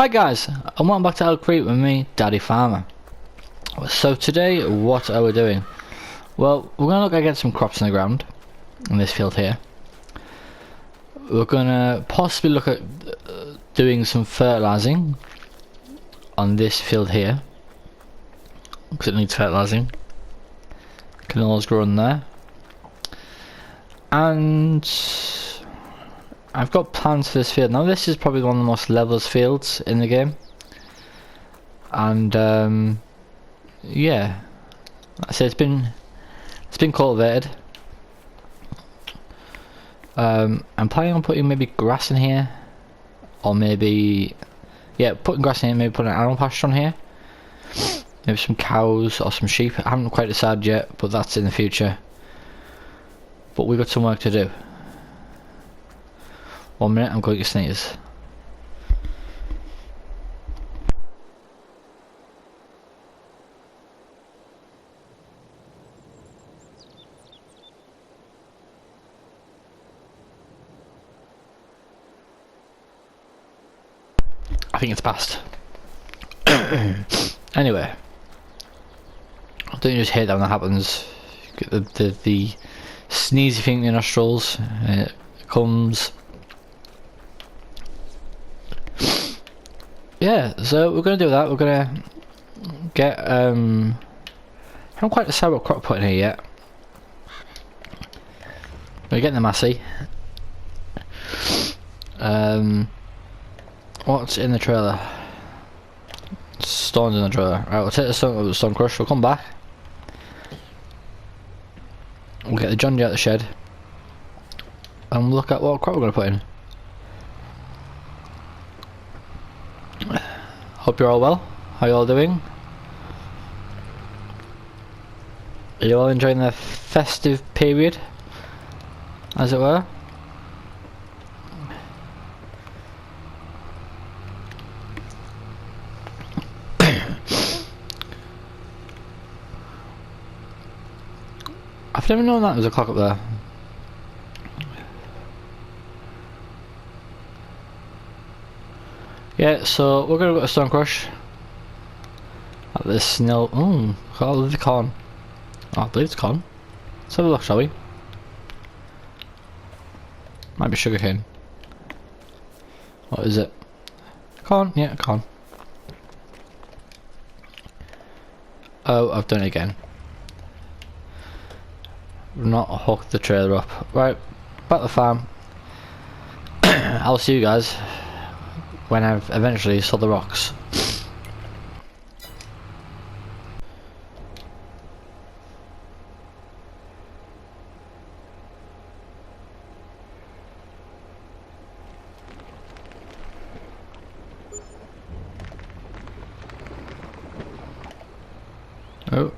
Hi guys, and welcome back to Elk Creek with me, Daddy Farmer. So today, what are we doing? Well, we're going to look at getting some crops in the ground, in this field here. We're going to possibly look at doing some fertilizing on this field here, because it needs fertilizing. Canolas grow in there. And I've got plans for this field. Now this is probably one of the most levelest fields in the game. And yeah, I say it's been cultivated. I'm planning on putting maybe grass in here, or maybe putting grass in here, maybe putting an animal pasture on here. Maybe some cows or some sheep. I haven't quite decided yet, but that's in the future. But we've got some work to do. 1 minute, I'm going to sneeze. I think it's passed. Anyway, don't you just hate that when that happens? Get the sneezy thing in your nostrils, and it comes. Yeah, so we're gonna do that. We're gonna get I haven't quite decided what crop to put in here yet. We're getting the massey. What's in the trailer? Stones in the trailer. Right, we'll take the stone crush. We'll come back. We'll get the John Deere out of the shed, and we'll look at what crop we're gonna put in. Hope you're all well. How you all doing? Are you all enjoying the festive period, as it were? I've never known that there's a clock up there. Yeah, so we're gonna go to Stone Crush. At this snail. Call the corn. Oh, I believe it's corn. Let's have a look, shall we? Might be sugarcane. What is it? Corn? Yeah, corn. Oh, I've done it again. Not hooked the trailer up. Right, back to the farm. I'll see you guys when I've eventually sold the rocks. Oh.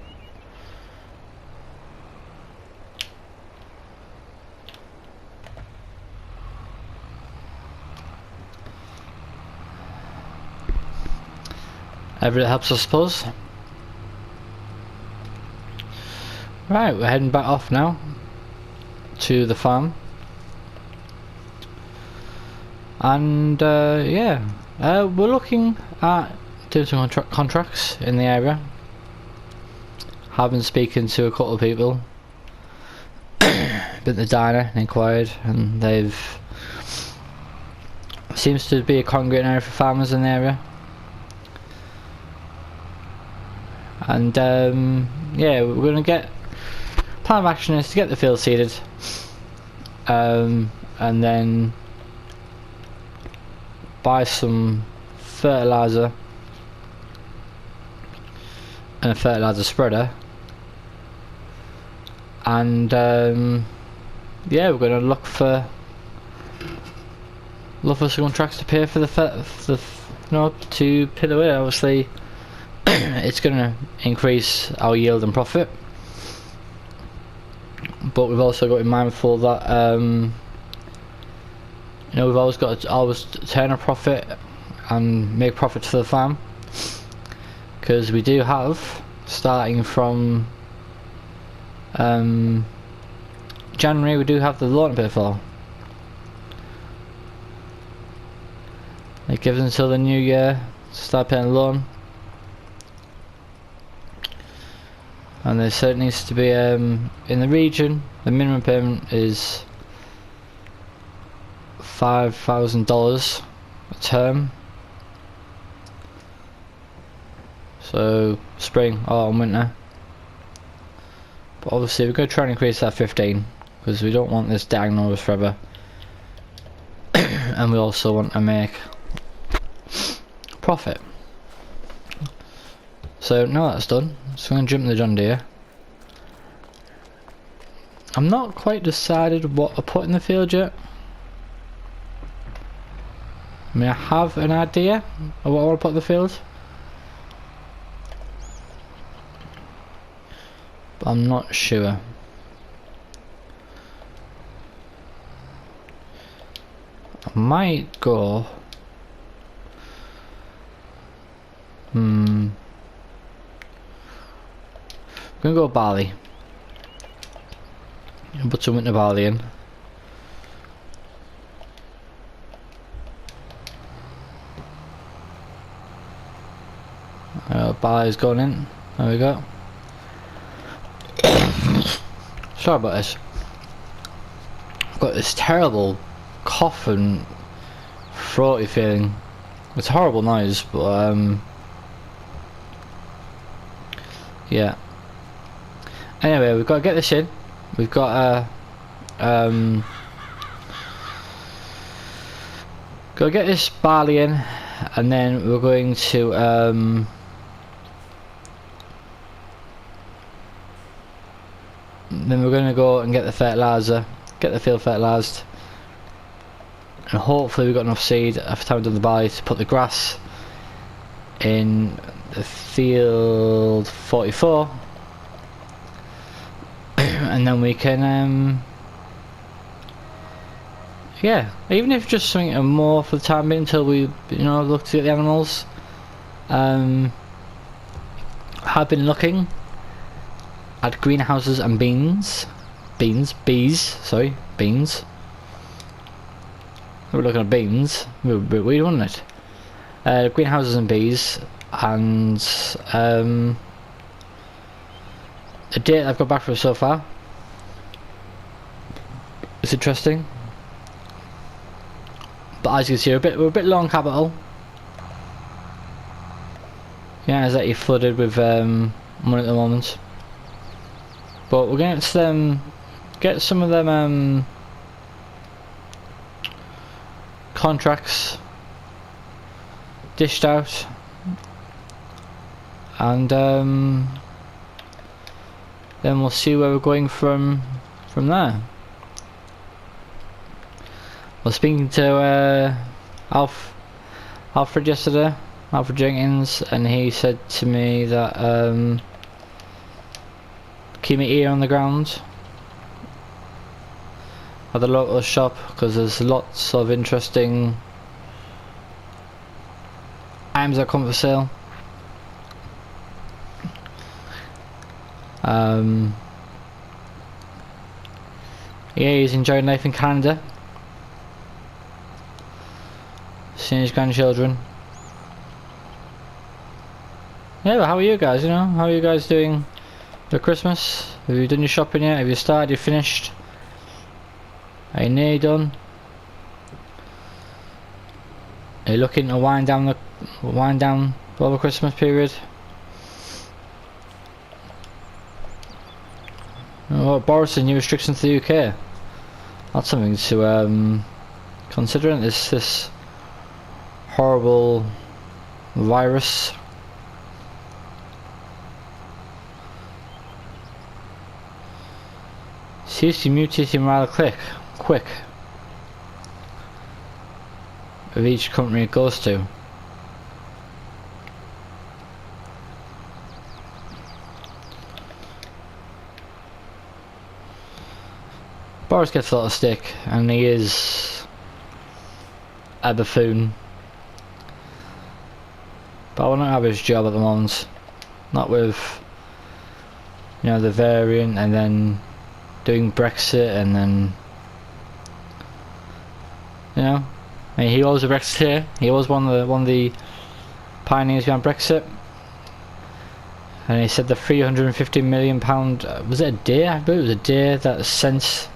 Every bit helps, I suppose. Right, we're heading back off now to the farm, and yeah, we're looking at doing some contracts in the area. Have been speaking to a couple of people. Been to the diner and inquired, and they've seems to be a congregate area for farmers in the area. And yeah, we're going to get plan of action is to get the field seeded, and then buy some fertilizer and a fertilizer spreader, and yeah, we're going to look for some contracts to pay for to pay away. Obviously, it's going to increase our yield and profit, but we've also got to be mindful that we've always got to turn a profit and make profits for the farm, because we do have, starting from January, we do have the lawn to pay for. It gives until the new year to start paying the loan. And there certainly needs to be, in the region, the minimum payment is $5,000 a term. So spring, autumn, winter. But obviously we're going to try and increase that 15 because we don't want this diagnosed forever. And we also want to make profit. So now that's done, so I'm going to jump in the John Deere. I'm not quite decided what to put in the field yet. I mean, I have an idea of what I want to put in the field, but I'm not sure. I might go I'm gonna go barley. And put some winter barley in. Barley's going in. There we go. Sorry about this. I've got this terrible cough and throaty feeling. It's a horrible noise, but yeah. Anyway, we've got to get this in. We've got to get this barley in, and then we're going to go and get the fertilizer, get the field fertilized, and hopefully we've got enough seed after time we've done the barley to put the grass in the field 44. And then we can yeah, even if just something more for the time being until we look to get the animals. I've been looking at greenhouses and bees. We're looking at beans. We're a bit weird, wasn't it? Greenhouses and bees, and the date I've got back from so far, it's interesting. But as you can see, we're a bit low on capital. Yeah, it's actually flooded with money at the moment. But we're going to get some of them contracts dished out, and then we'll see where we're going from there. I was speaking to Alfred yesterday, Alfred Jenkins, and he said to me that keep my ear on the ground at the local shop, because there's lots of interesting items that come for sale. Yeah, he's enjoying life in Canada, seeing his grandchildren. Yeah, but how are you guys? How are you guys doing for Christmas? Have you done your shopping yet? Have you started? You finished? Are you nearly done? Are you looking to wind down over Christmas period? Oh, Boris, new restrictions to the UK. That's something to consider, isn't it? This horrible virus. Seems to be mutating rather quick of each country it goes to. Boris gets a lot of stick, and he is a buffoon. But I want to have his job at the moment, not with the variant, and then doing Brexit, and then I mean, he was a Brexiteer. He was one of the pioneers behind Brexit. And he said the £350 million, was it a day? I believe it was a day that sent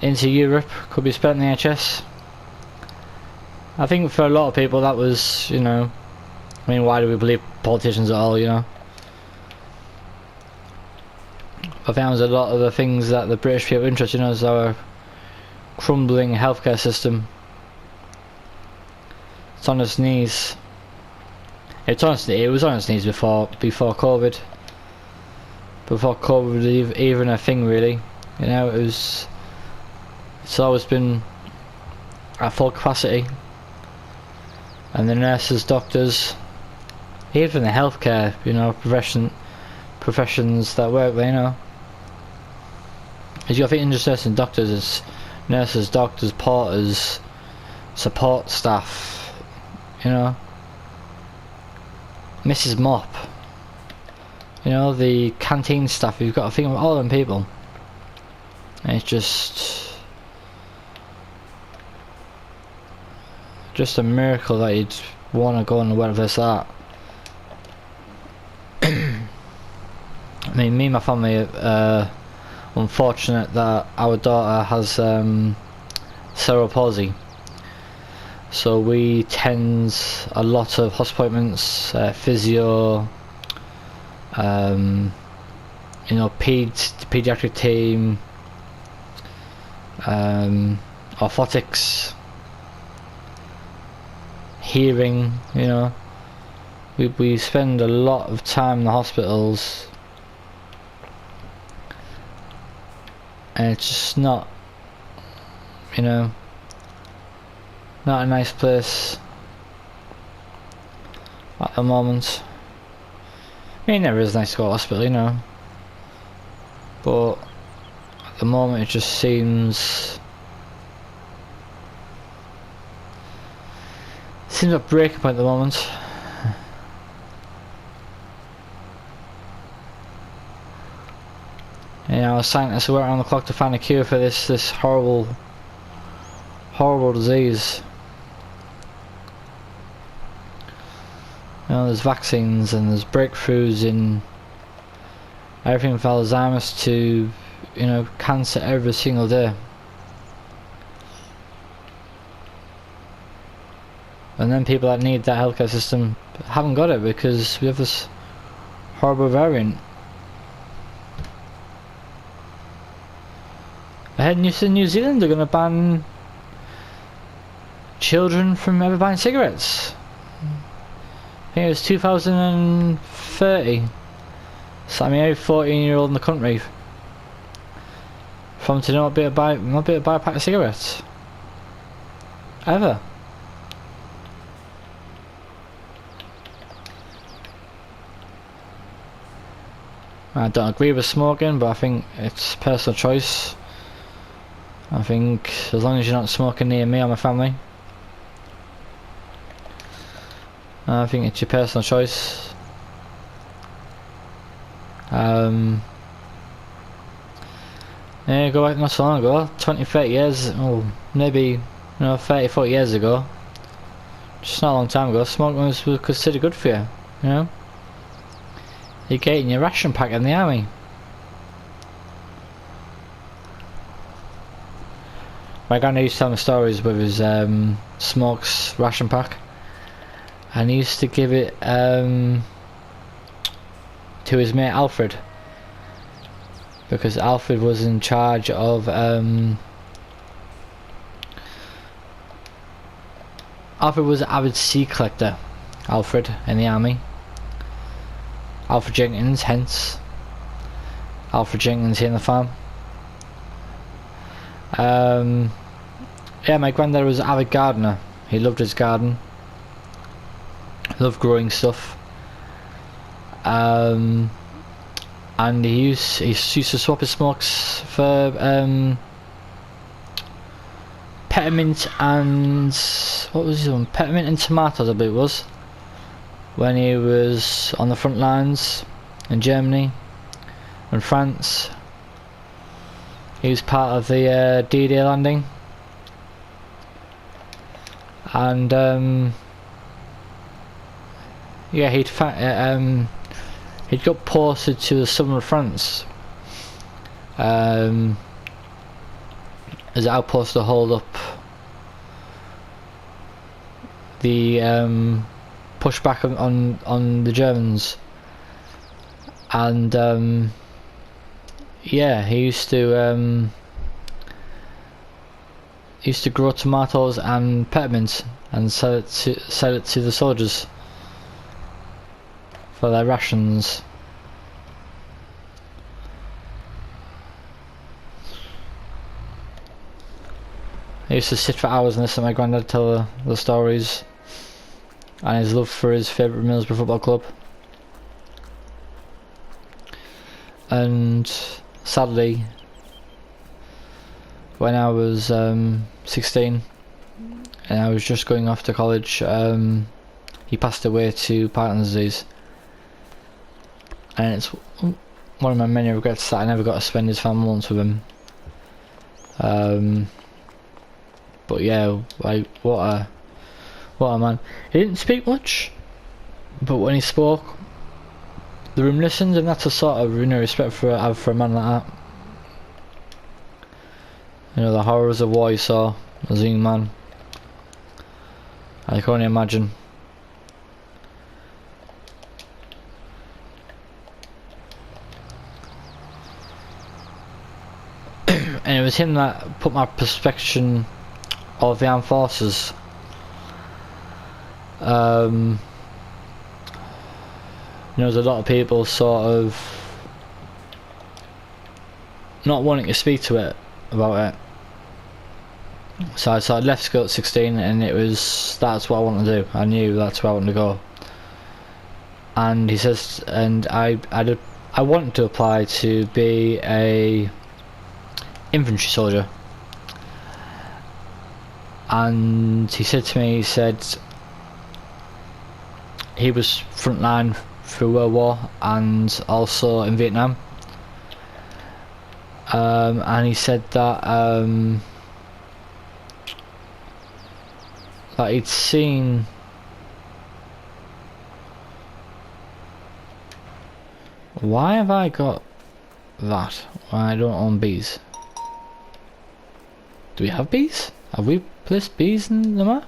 into Europe could be spent in the NHS. I think for a lot of people that was, you know, I mean, why do we believe politicians at all, you know? I think that was a lot of the things that the British people are interested in, is our crumbling healthcare system. It's on its knees. It was on its knees before COVID. Before COVID was even a thing, really. You know, it's always been at full capacity. And the nurses, doctors, even the healthcare, you know, professions that work there, you know. I think just doctors, it's nurses, doctors, porters, support staff, you know. Mrs. Mop, you know, the canteen staff. You've got to think of all them people. And it's just a miracle that you'd want to go on whatever it's at. I mean, me and my family are unfortunate that our daughter has cerebral palsy. So we attend a lot of hospital appointments, physio, you know, pediatric team, orthotics, hearing, you know. We spend a lot of time in the hospitals, and it's just not, you know, not a nice place at the moment. I mean, it never is nice to go to hospital, you know, but at the moment it just seems a breaking point at the moment. You know, scientists work around the clock to find a cure for this horrible disease. You know, there's vaccines and there's breakthroughs in everything from Alzheimer's to, you know, cancer every single day. And then people that need that healthcare system haven't got it because we have this horrible variant. I heard New Zealand are going to ban children from ever buying cigarettes. I think it was 2030. So I mean, every 14-year-old in the country from to not be able to buy a pack of cigarettes. Ever. I don't agree with smoking, but I think it's personal choice. I think as long as you're not smoking near me or my family, I think it's your personal choice. Yeah, go back not so long ago, 20-30 years, or maybe, you know, 30-40 years ago, just not a long time ago, smoking was considered good for you, you know. You're getting your ration pack in the army. My granddad used to tell me stories with his smokes ration pack, and he used to give it to his mate Alfred, because Alfred was in charge of Alfred was an avid seed collector. Alfred in the army. Alfred Jenkins, hence Alfred Jenkins here in the farm. Yeah, my granddad was an avid gardener. He loved his garden. Loved growing stuff. And he used to swap his smokes for peppermint and what was his one? Peppermint and tomatoes, I believe it was. When he was on the front lines in Germany and France. He was part of the D-Day landing. and yeah, he'd got posted to the southern of France as an outpost to hold up the pushback on the Germans, and yeah, he used to grow tomatoes and peppermint and sell it to the soldiers for their rations. I used to sit for hours and listen to my granddad tell the stories and his love for his favourite Middlesbrough football club. And sadly, when I was 16 and I was just going off to college, he passed away to Parkinson's disease, and it's one of my many regrets that I never got to spend his final moments with him. But yeah, like what a man. He didn't speak much, but when he spoke, the room listened, and that's a sort of respect I have for a man like that. You know, the horrors of war he saw as a young man, I can only imagine. And it was him that put my perception of the armed forces. You know, there's a lot of people sort of not wanting to speak to it about it. So I left school at 16, and that's what I wanted to do. I knew that's where I wanted to go. And he says, and I wanted to apply to be a infantry soldier. And he said to me, he said he was frontline through World War and also in Vietnam. And he said that that he'd seen why have I got that? I don't own bees. Do we have bees? Have we placed bees in the map?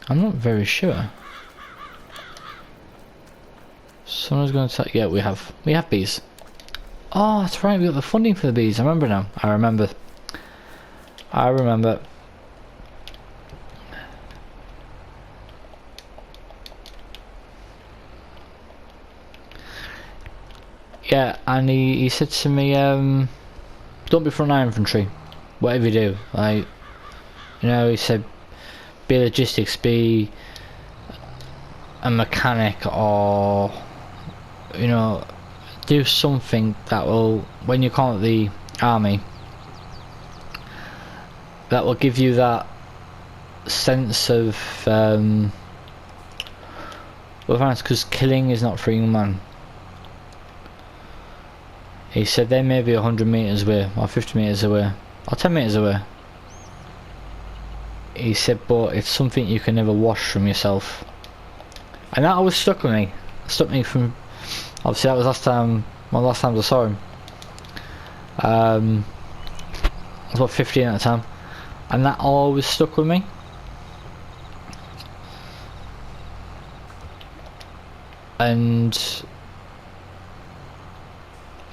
I'm not very sure. Someone's going to tell. Yeah, we have bees. Oh, that's right. We got the funding for the bees. I remember now. I remember. Yeah, and he said to me, don't be frontline infantry. Whatever you do, like, you know, he said, be logistics, be a mechanic, or, you know, do something that will, when you call it the army, that will give you that sense of, well, because killing is not for a young man. He said they may be 100 metres away, or 50 metres away, or 10 metres away. He said, but it's something you can never wash from yourself. And that always stuck with me. It stuck me from, obviously that was one of the last times I saw him. I was about 15 at the time. And that always stuck with me. And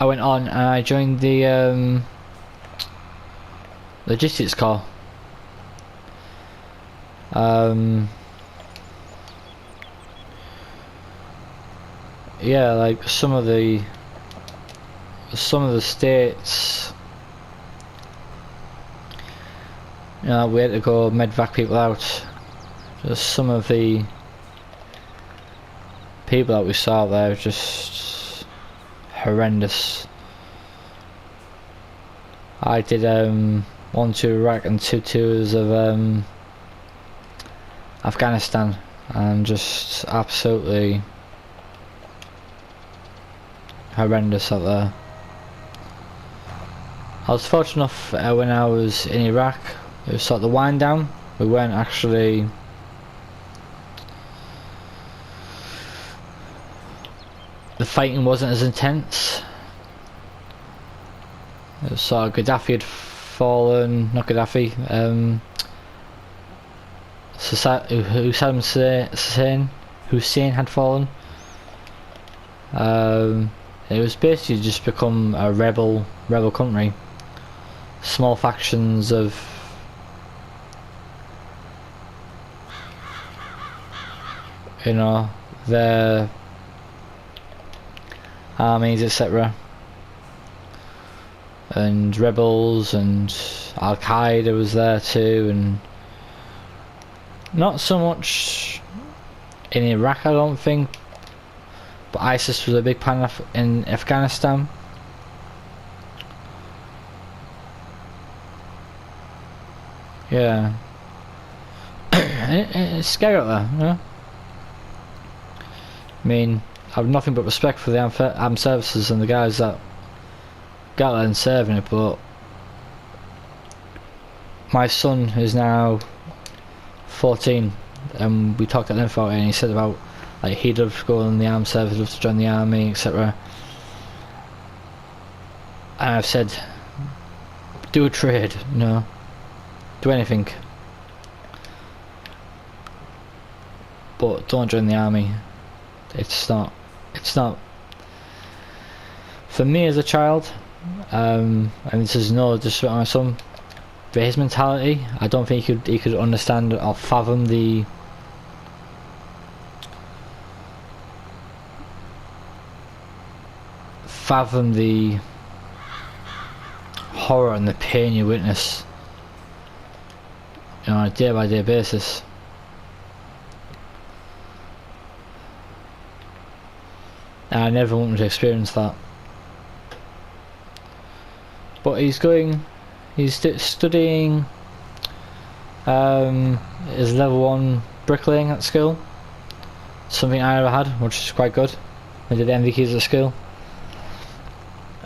I went on and I joined the logistics corps. Yeah, like some of the states, you know, we had to go medvac people out. Just some of the people that we saw there, just horrendous. I did 1 to Iraq and 2 tours of Afghanistan, and just absolutely horrendous out there. I was fortunate enough when I was in Iraq, it was sort of the wind down We weren't actually. The fighting wasn't as intense. It was sort of Gaddafi had fallen, not Gaddafi. Hussein had fallen. It was basically just become a rebel country. Small factions of their armies, etc. And rebels, and Al Qaeda was there too, and not so much in Iraq, I don't think, but ISIS was a big pan in Afghanistan. Yeah. It's scary out there, you know? I mean, I have nothing but respect for the armed services and the guys that got there and serving it, but my son is now 14, and we talked at length about it, and he said about like he'd love to go in the armed service, love to join the army, etc. And I've said, do a trade, do anything, but don't join the army. It's not for me as a child, and this is no disrespect to my son, but his mentality, I don't think he could understand or fathom the horror and the pain you witness, on a day by day basis. And I never wanted to experience that. But he's studying his level 1 bricklaying at school. Something I never had, which is quite good. I did MVQs at school.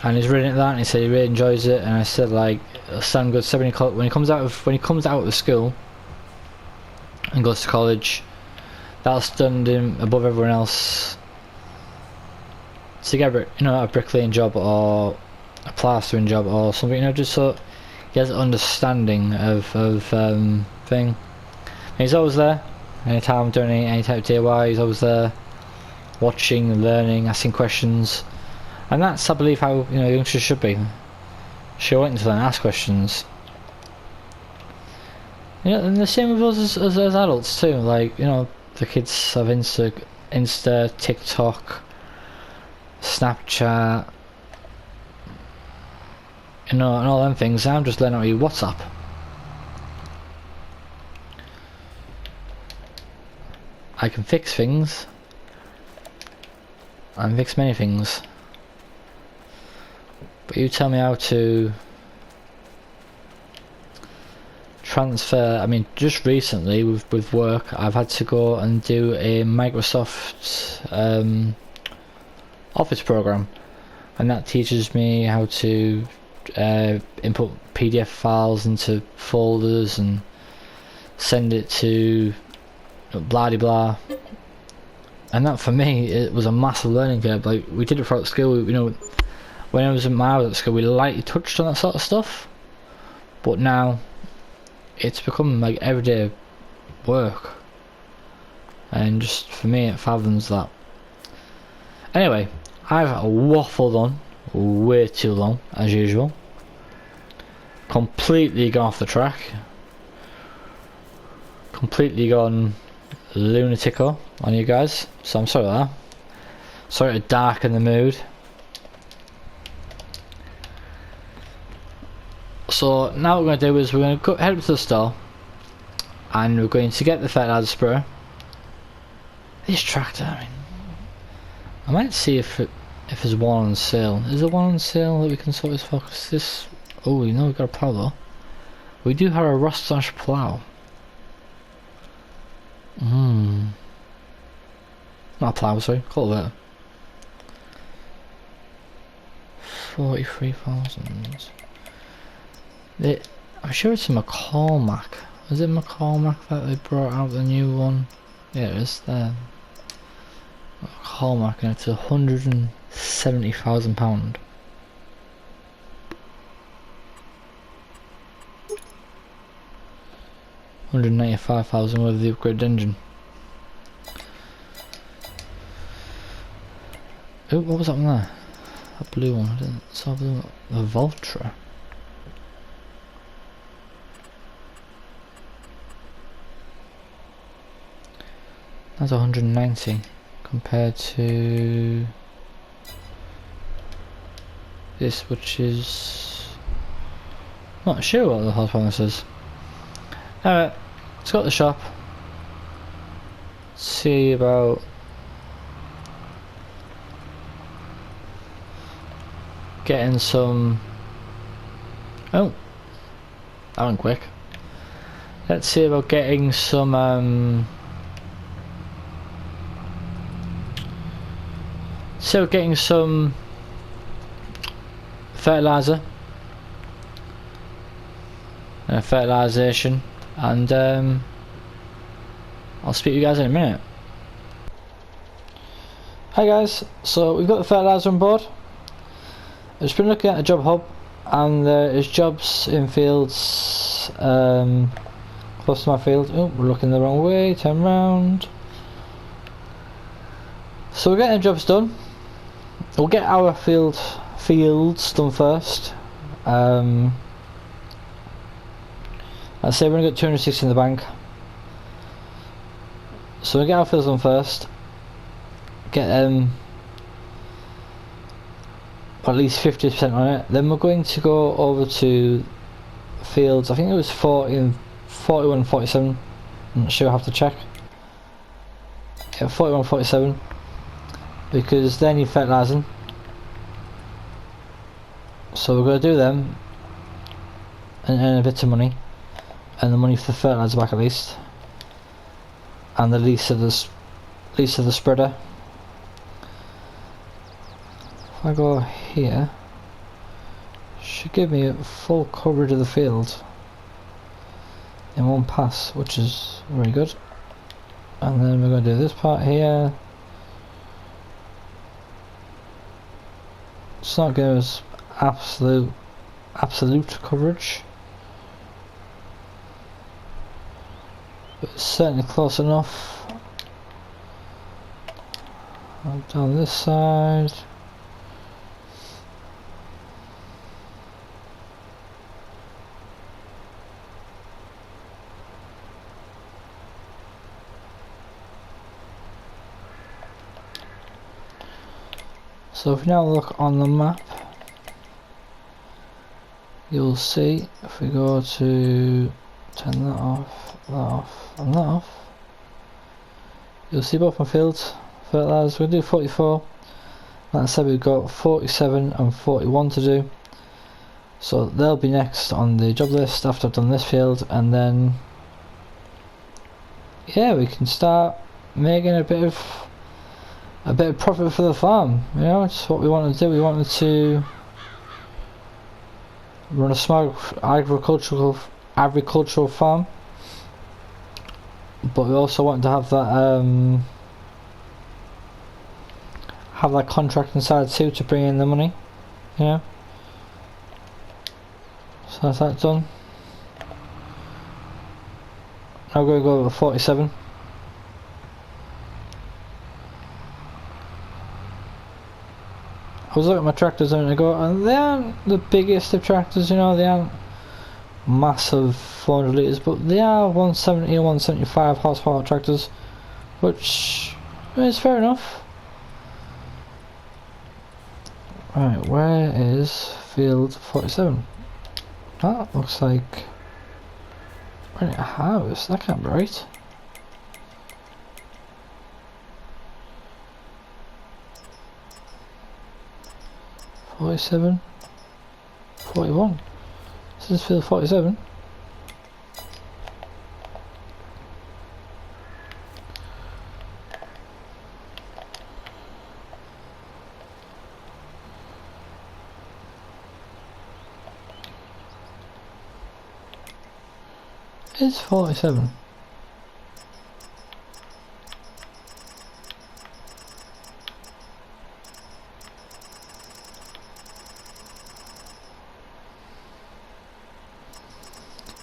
And he's reading that, and he said he really enjoys it, and I said like, it'll sound good. So when he comes out of school and goes to college, that'll stand him above everyone else to get a bricklaying job or a plastering job or something, just so he has an understanding of thing. And he's always there. Anytime I'm doing any type of DIY, he's always there, watching, learning, asking questions. And that's, I believe, how youngsters should be. Should wait until and ask questions. And the same with us as adults too. Like, the kids have Insta, TikTok, Snapchat, and all them things. I'm just learning how to use WhatsApp. I can fix things. I can fix many things. But you tell me how to transfer. I mean, just recently with work, I've had to go and do a Microsoft Office program, and that teaches me how to input PDF files into folders and send it to blah de blah. And that for me, it was a massive learning curve. Like, we did it throughout school. When I was at school, we lightly touched on that sort of stuff, but now it's become like everyday work, and just for me it fathoms that. Anyway, I've waffled on way too long as usual, completely gone off the track, completely gone lunatico on you guys, so I'm sorry about that. Sorry to darken the mood. So now what we're going to do is we're going to head up to the store, and we're going to get the fertilizer sprayer. This tractor, I might see if there's one on sale. Is there one on sale that we can sort this focus? This, oh, we've got a plow though. We do have a Rostash plow. Not a plow, sorry, cultivator. 43,000. I'm sure it's a McCormack. Was it McCormack that they brought out the new one? Yeah, it is there. McCormack, and it's £170,000. £195,000 with the upgraded engine. Oh, what was that one there? That blue one, I didn't saw blue one. The Voltra. That's 190 compared to this, which is not sure what the horsepower this is. Alright, let's go to the shop. See about getting some. Oh, that went quick. Let's see about getting some fertilizer, fertilization, and I'll speak to you guys in a minute. Hi guys, so we've got the fertilizer on board. I've just been looking at the job hub, and there's jobs in fields close to my field. Oh, we're looking the wrong way, turn round. So we're getting jobs done. We'll get our fields done first. I'd say we're going to get 260 in the bank. So we'll get our fields done first. Get them at least 50% on it. Then we're going to go over to fields, I think it was 40 and 41 and 47. I'm not sure, I have to check. Yeah, 41 and 47. Because they need fertilising. So we're going to do them and earn a bit of money, and the money for the fertiliser back at least, and the lease of the spreader. If I go here, should give me full coverage of the field in one pass, which is very good. And then we're going to do this part here. It's not giving us absolute coverage, but it's certainly close enough. Down this side. So if you now look on the map, you'll see if we go to turn that off, and that off, you'll see both my fields. Fertilizer, we'll do 44. Like I said, we've got 47 and 41 to do. So they'll be next on the job list after I've done this field, and then yeah, we can start making a bit of profit for the farm. You know, it's what we wanted to do. We wanted to run a small agricultural farm, but we also wanted to have that contract inside too to bring in the money. You know, so that's that done. Now we're going to go over 47. I was looking at my tractors a minute ago, and they aren't the biggest of tractors, you know, they aren't massive 400 litres, but they are 170 or 175 horsepower tractors, which is fair enough. Right, where is field 47? That looks like we're in a house, that can't be right. (47) 41. This is field 47. is 47?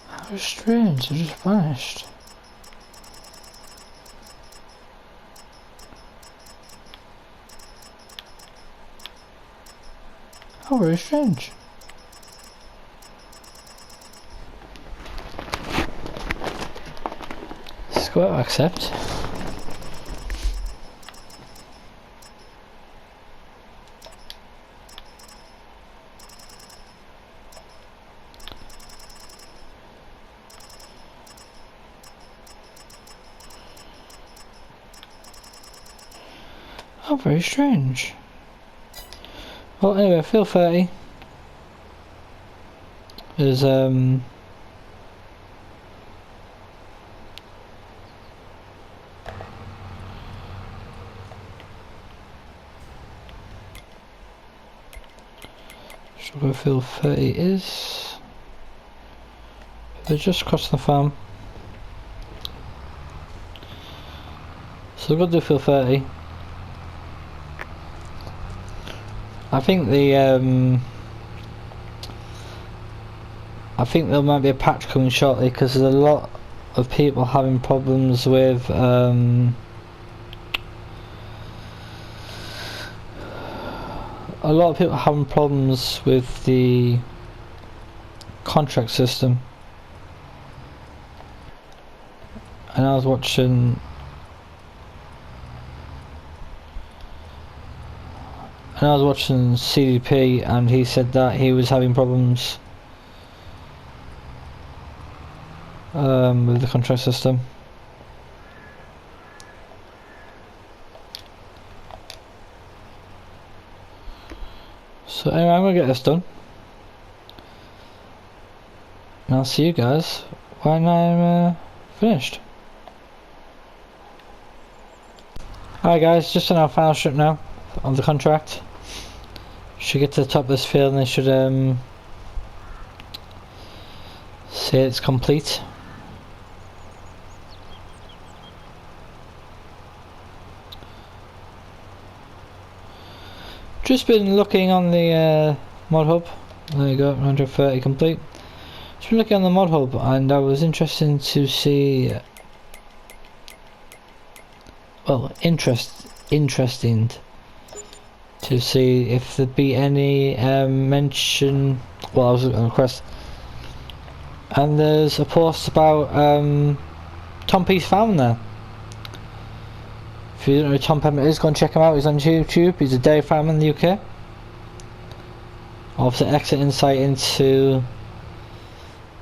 How strange, it just vanished. How very strange. Let's go out, accept. How very strange. Well, anyway, field 30 is sugar field 30 is. They're just across the farm. So we've got to do field 30. I think there might be a patch coming shortly because there's a lot of people having problems with a lot of people having problems with the contract system. And I was watching CDP and he said that he was having problems with the contract system. So anyway, I'm going to get this done. And I'll see you guys when I'm finished. Alright guys, just on our final strip now of the contract. Should get to the top of this field and they should say it's complete. Just been looking on the mod hub. There you go, 130 complete. Just been looking on the mod hub and I was interested to see, well, interesting to see if there'd be any mention. Well, I was on a quest, and there's a post about Tom Peace Farm there. If you don't know who Tom Pember is, go and check him out. He's on YouTube. He's a dairy farmer in the UK. Obviously, excellent insight into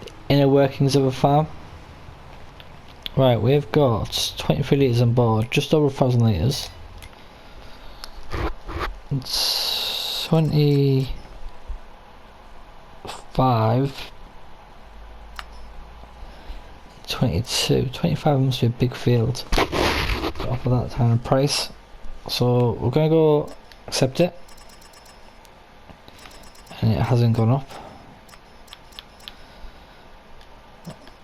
the inner workings of a farm. Right, we've got 23 litres on board, just over 1,000 litres. It's 25, 22, 25 must be a big field to offer that kind of price. So we're going to go accept it, and it hasn't gone up.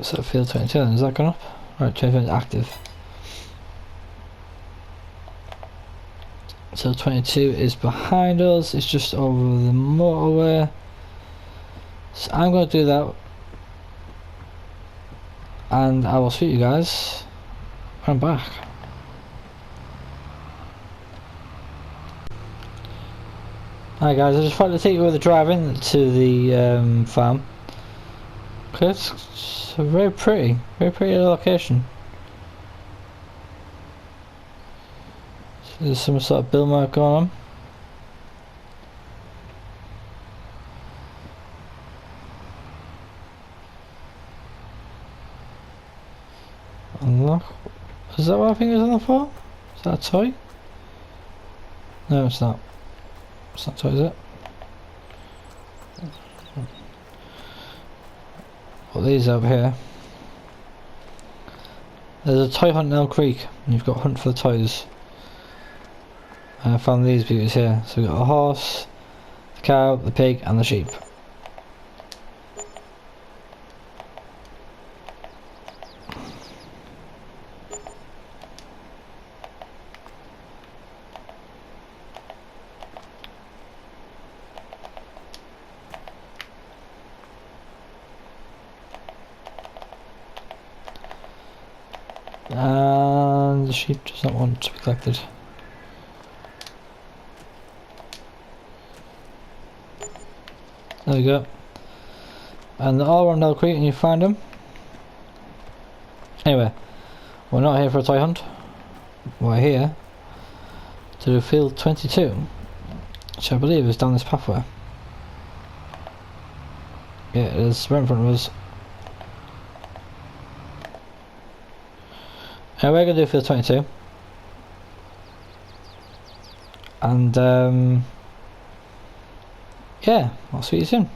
So field 22, has that gone up? Right, 22 is active. So 22 is behind us, it's just over the motorway. So I'm going to do that, and I will see you guys when I'm back. Hi guys, I just wanted to take you with a drive in to the farm. Okay, it's a very pretty location. There's some sort of bill mark going on. Unlock. Is that what I think is on the floor? Is that a toy? No, it's not. It's not a toy, is it? What these over here? There's a toy hunt in Elm Creek, and you've got hunt for the toys. I found these beauties here. So we've got a horse, the cow, the pig and the sheep. sheep does not want to be collected. There we go. And they're all around Elk Creek and you find them. Anyway, we're not here for a toy hunt. We're here to do field 22, which I believe is down this pathway. Yeah, it is right in front of us. We're going to do field 22. And yeah, I'll see you soon.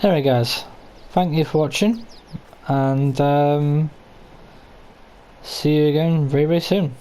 Anyway guys, thank you for watching, and see you again very soon.